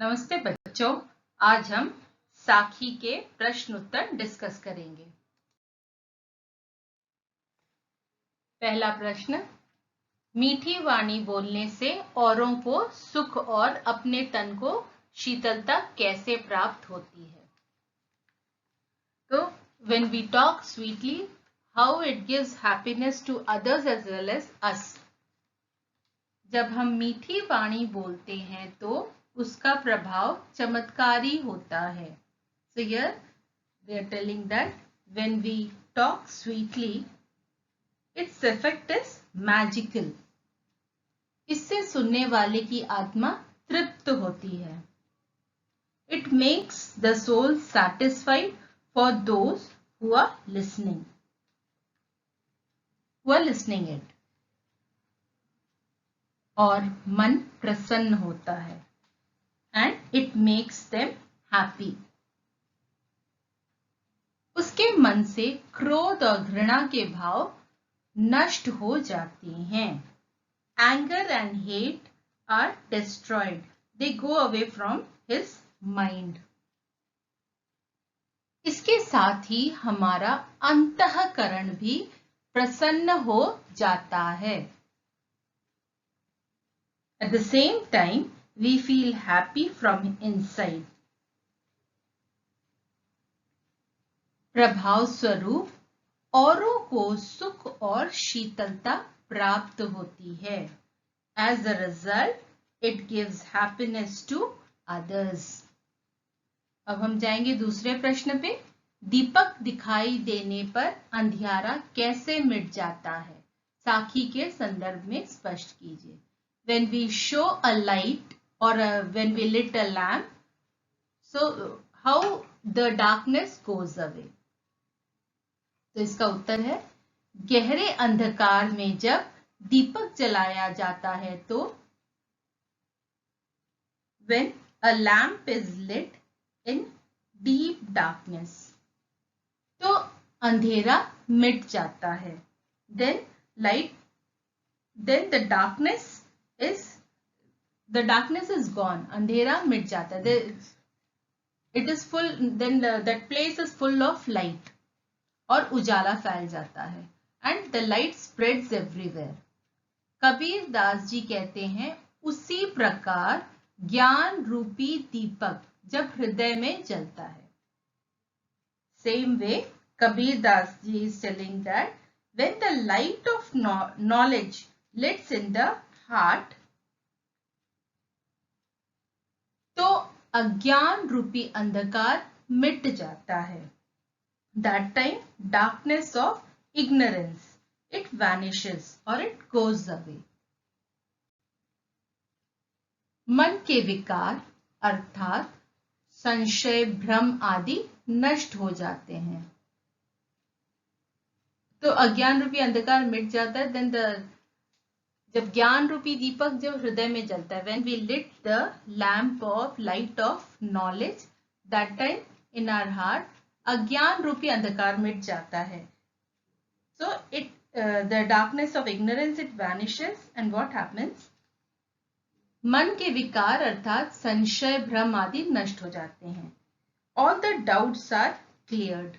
नमस्ते बच्चों, आज हम साखी के प्रश्न उत्तर डिस्कस करेंगे। पहला प्रश्न, मीठी वाणी बोलने से औरों को सुख और अपने तन को शीतलता कैसे प्राप्त होती है? तो when we talk sweetly, how it gives happiness to others as well as us. जब हम मीठी वाणी बोलते हैं तो उसका प्रभाव चमत्कारी होता है. So here they are telling that when we talk sweetly, its effect is magical. इससे सुनने वाले की आत्मा तृप्त होती है. It makes the soul satisfied for those who are listening. it. और मन प्रसन्न होता है. And it makes them happy. उसके मन से क्रोध और घृणा के भाव नष्ट हो जाते हैं. Anger and hate are destroyed. They go away from his mind. इसके साथ ही हमारा अंतःकरण भी प्रसन्न हो जाता है. At the same time, we feel happy from inside. प्रभाव स्वरूप औरों को सुख और शीतलता प्राप्त होती है. As a result, it gives happiness to others. अब हम जाएंगे दूसरे प्रश्न पे. दीपक दिखाई देने पर अंधियारा कैसे मिट जाता है? साखी के संदर्भ में स्पष्ट कीजिए. When we show a light or when we lit a lamp, so how the darkness goes away? तो इसका उत्तर है, गहरे अंधकार में जब दीपक जलाया जाता है तो when a lamp is lit in deep darkness, तो अंधेरा मिट जाता है. then the darkness is gone. अंधेरा मिट जाता है. it is full, then that place is full of light. और उजाला फैल जाता है. and the light spreads everywhere. Kabir Das ji कहते हैं, उसी प्रकार ज्ञान रूपी दीपक जब हृदय में जलता है. Same way, Kabir Das ji is telling that when the light of knowledge lights in the heart, तो अज्ञान रूपी अंधकार मिट जाता है. That time, darkness of ignorance, it vanishes or it goes away. मन के विकार अर्थात संशय, भ्रम आदि नष्ट हो जाते हैं. तो अज्ञान रूपी अंधकार मिट जाता है. देन जब ज्ञान रूपी दीपक जब हृदय में जलता है, when we lit the lamp of light of knowledge, that time in our heart अज्ञान रूपी अंधकार मिट जाता है. So the darkness of ignorance, it vanishes, and what happens? मन के विकार अर्थात संशय, भ्रम आदि नष्ट हो जाते हैं. All the doubts are cleared.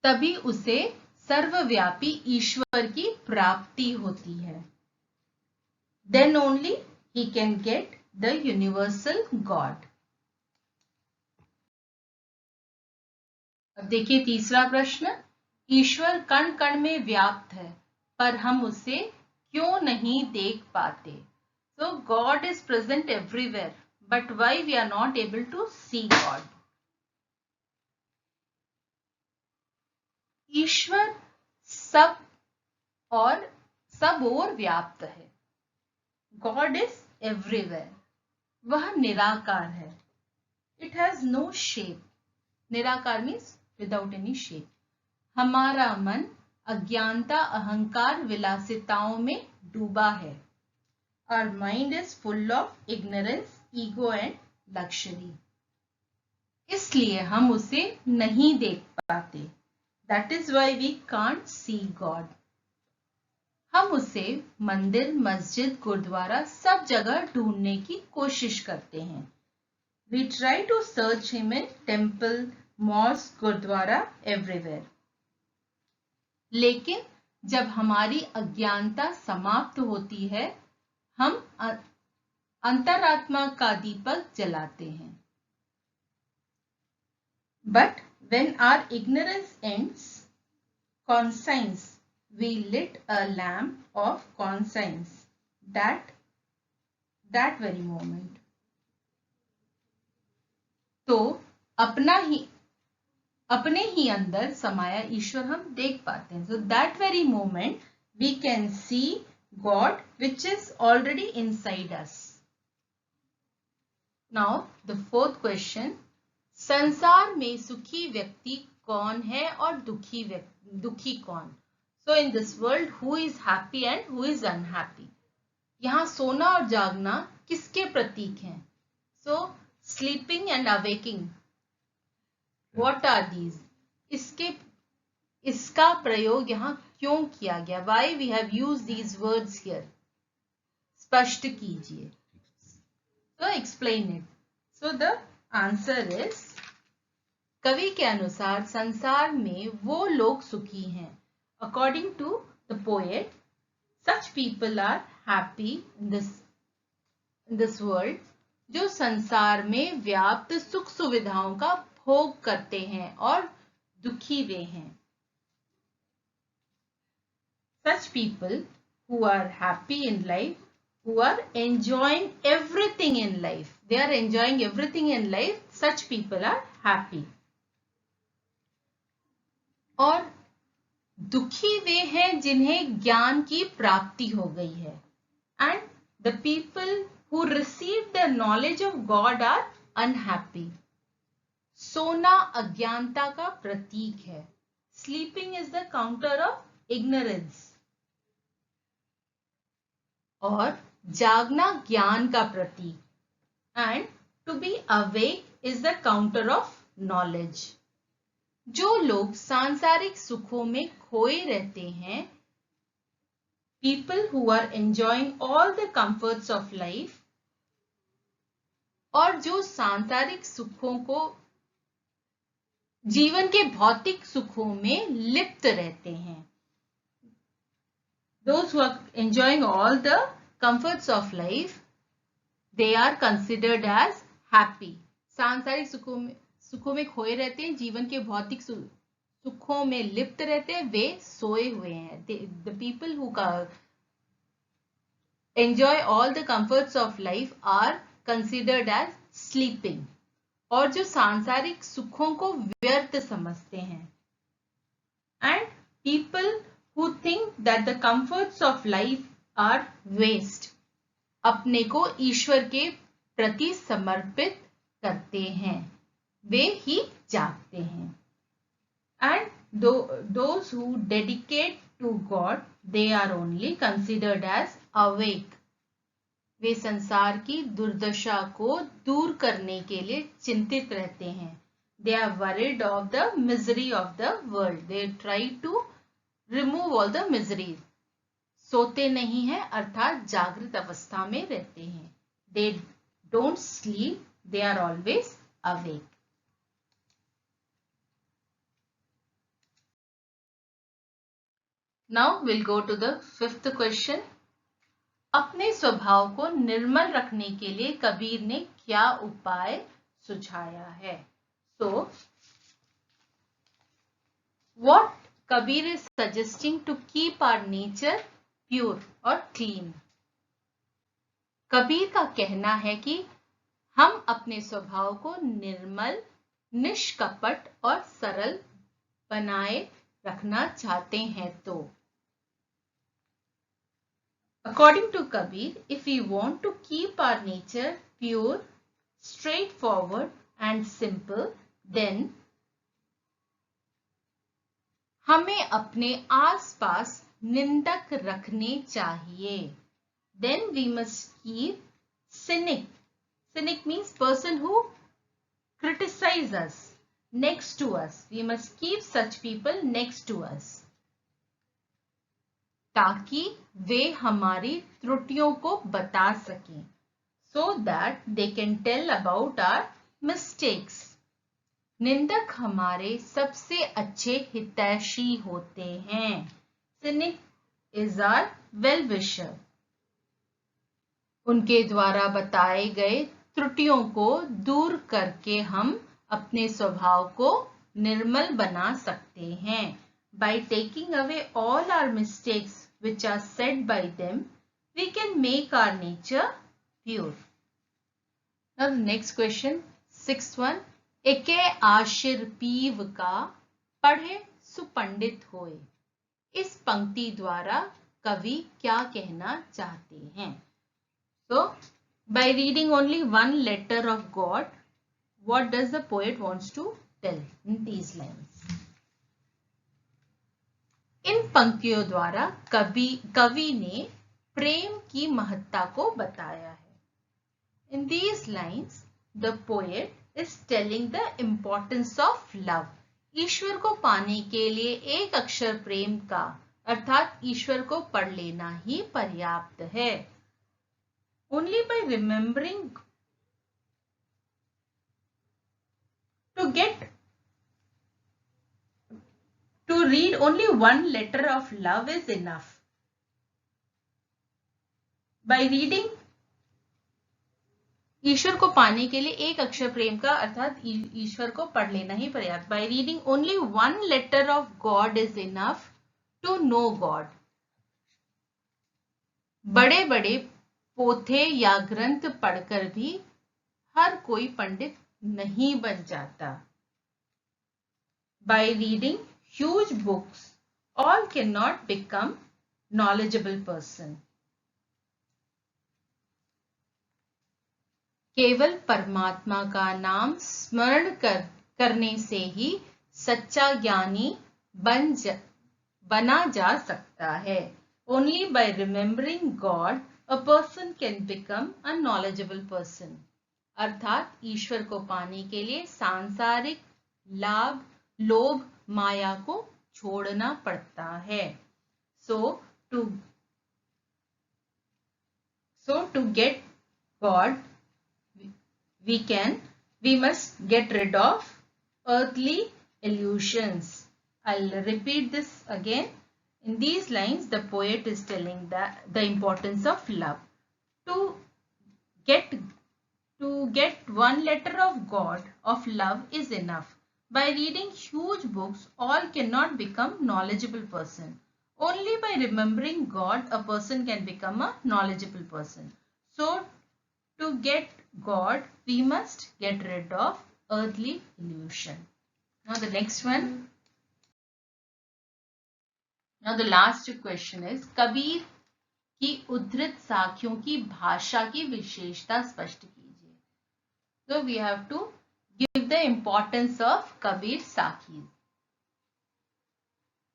तभी उसे सर्वव्यापी ईश्वर की प्राप्ति होती है. Then only he can get the universal God. अब देखिए तीसरा प्रश्न. ईश्वर कण कण में व्याप्त है पर हम उसे क्यों नहीं देख पाते? So God is present everywhere, but why we are not able to see God? ईश्वर सब ओर व्याप्त है. God is everywhere. वह निराकार है. It has no shape. निराकार means without any shape. हमारा मन अज्ञानता, अहंकार, विलासिताओं में डूबा है. Our mind is full of ignorance, ego and luxury. इसलिए हम उसे नहीं देख पाते. That is why we can't see God. हम उसे मंदिर, मस्जिद, गुरुद्वारा सब जगह ढूंढने की कोशिश करते हैं. We try to search him in temple, mosque, gurdwara, everywhere. लेकिन जब हमारी अज्ञानता समाप्त होती है, हम अंतरात्मा का दीपक जलाते हैं. But when our ignorance ends, conscience, we lit a lamp of conscience. That very moment. तो अपने ही अंदर समाया ईश्वर हम देख पाते हैं. So that very moment we can see God which is already inside us. Now the fourth question. संसार में सुखी व्यक्ति कौन है और दुखी कौन? So in this world who is happy and who is unhappy? यहाँ सोना और जागना किसके प्रतीक हैं? So sleeping and awaking, what are these? इसका प्रयोग यहाँ क्यों किया गया? Why we have used these words here? स्पष्ट कीजिए. So explain it. So the answer is, कवि के अनुसार संसार में वो लोग सुखी हैं. According to the poet, such people are happy in this world, जो संसार में व्याप्त सुख सुविधाओं का भोग करते हैं और दुखी वे हैं. Such people who are happy in life, who are enjoying everything in life, they are enjoying everything in life, such people are happy. और दुखी वे हैं जिन्हें ज्ञान की प्राप्ति हो गई है. And the people who receive the knowledge of God are unhappy. सोना अज्ञानता का प्रतीक है. Sleeping is the counter of ignorance. और जागना ज्ञान का प्रतीक. And to be awake is the counter of knowledge. जो लोग सांसारिक सुखों में खोए रहते हैं, people who are enjoying all the comforts of life, और जो सांसारिक सुखों को जीवन के भौतिक सुखों में लिप्त रहते हैं, those who are enjoying all the comforts of life, they are considered as happy. सांसारिक सुखों में खोए रहते हैं, जीवन के भौतिक सुखों में लिप्त रहते हैं, वे सोए हुए हैं. The people who enjoy all the comforts of life are considered as sleeping. और जो सांसारिक सुखों को व्यर्थ समझते हैं. And people who think that the comforts of life are waste, अपने को ईश्वर के प्रति समर्पित करते हैं, वे ही जागते हैं. And those who dedicate to God, they are only considered as awake. वे संसार की दुर्दशा को दूर करने के लिए चिंतित रहते हैं. They are worried of the misery of the world. They try to remove all the misery. सोते नहीं हैं अर्थात जागृत अवस्था में रहते हैं. They don't sleep. They are always awake. Now we'll go to the fifth question. अपने स्वभाव को निर्मल रखने के लिए कबीर ने क्या उपाय सुझाया है? So, what Kabir is suggesting to keep our nature pure or clean? Kabir का कहना है कि हम अपने स्वभाव को निर्मल, निष्कपट और सरल बनाए रखना चाहते हैं तो. According to Kabir, if we want to keep our nature pure, straightforward and simple, then हमें अपने आसपास निंदक रखने चाहिए. Then we must keep cynic. Cynic means person who criticize us next to us. We must keep such people next to us. ताकि वे हमारी त्रुटियों को बता सकें, so that they can tell about our mistakes. निंदक हमारे सबसे अच्छे हितैषी होते हैं. Cynic is our well-wisher. उनके द्वारा बताए गए त्रुटियों को दूर करके हम अपने स्वभाव को निर्मल बना सकते हैं. By taking away all our mistakes which are said by them, we can make our nature pure. Now the next question, sixth one. एके आशिर पीव का पढ़े सुपंडित होए. इस पंक्ति द्वारा कवि क्या कहना चाहते हैं? So, by reading only one letter of God, what does the poet wants to tell in these lines? इन पंक्तियों द्वारा कवि ने प्रेम की महत्ता को बताया है. In these lines, the poet is telling the importance of love. ईश्वर को पाने के लिए एक अक्षर प्रेम का अर्थात ईश्वर को पढ़ लेना ही पर्याप्त है. Only by remembering to read only one letter of love is enough. By reading ईश्वर को पाने के लिए एक अक्षर प्रेम का अर्थात ईश्वर को पढ़ लेना ही पर्याप्त. By reading only one letter of God is enough to know God. बड़े बड़े पोथे या ग्रंथ पढ़कर भी हर कोई पंडित नहीं बन जाता. By reading huge books, all cannot become knowledgeable person. केवल परमात्मा का नाम स्मरण करने से ही सच्चा ज्ञानी बना जा सकता है. Only by remembering God, a person can become a knowledgeable person. अर्थात ईश्वर को पाने के लिए सांसारिक लाभ, लोभ, माया को छोड़ना पड़ता है. So to get God, we must get rid of earthly illusions. I'll repeat this again. In these lines, the poet is telling that the importance of love. To get one letter of God, of love, is enough. By reading huge books, all cannot become knowledgeable person. Only by remembering God, a person can become a knowledgeable person. So, to get God, we must get rid of earthly illusion. Now the next one. Now the last question is, Kabir की उद्धृत साखियों की भाषा की विशेषता स्पष्ट कीजिए. So we have to give the importance of Kabir Sakhis.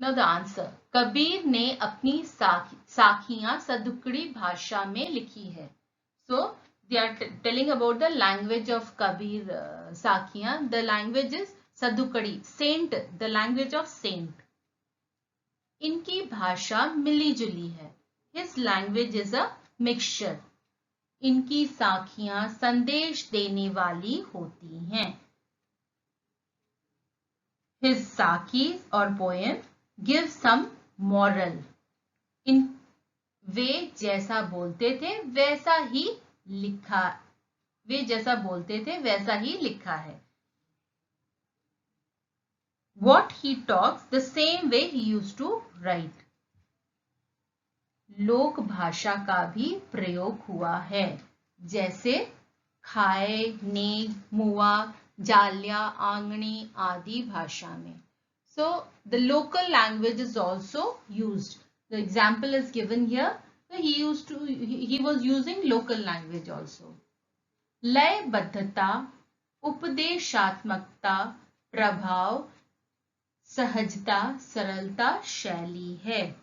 Now the answer. Kabir ने अपनी साखियां सदुकड़ी भाषा में लिखी है. So they are telling about the language of Kabir Sakhiyan. The language is Sadukadi, saint, the language of saint. इनकी भाषा मिली जुली है. His language is a mixture. इनकी साखियां संदेश देने वाली होती हैं. His sakis or poem give some moral. वे जैसा बोलते थे वैसा ही लिखा है. What he talks, the same way he used to write. लोक भाषा का भी प्रयोग हुआ है, जैसे खाए, ने, मुआ, जालिया, आंगणी आदि भाषा में. So the local language is also used. The example is given here. He was using local language also. लयबद्धता, उपदेशात्मकता, प्रभाव, सहजता, सरलता, शैली है.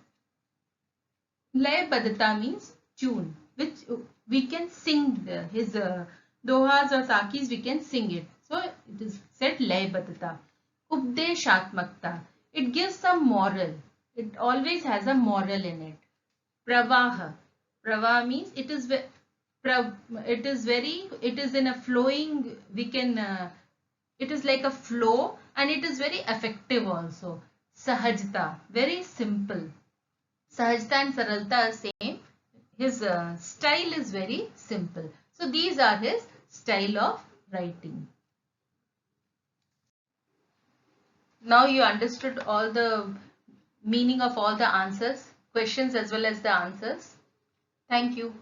लयबद्धता means tune, which we can sing his dohas or sakis, we can sing it. So it is said लयबद्धता. उपदेशात्मकता, it gives some moral. It always has a moral in it. Pravaha. Pravaha means it is in a flowing, we can, it is like a flow, and it is very effective also. Sahajta, very simple. Sahajta and Saralta are same. His style is very simple. So these are his style of writing. Now you understood all the meaning of all the answers, questions as well as the answers. Thank you.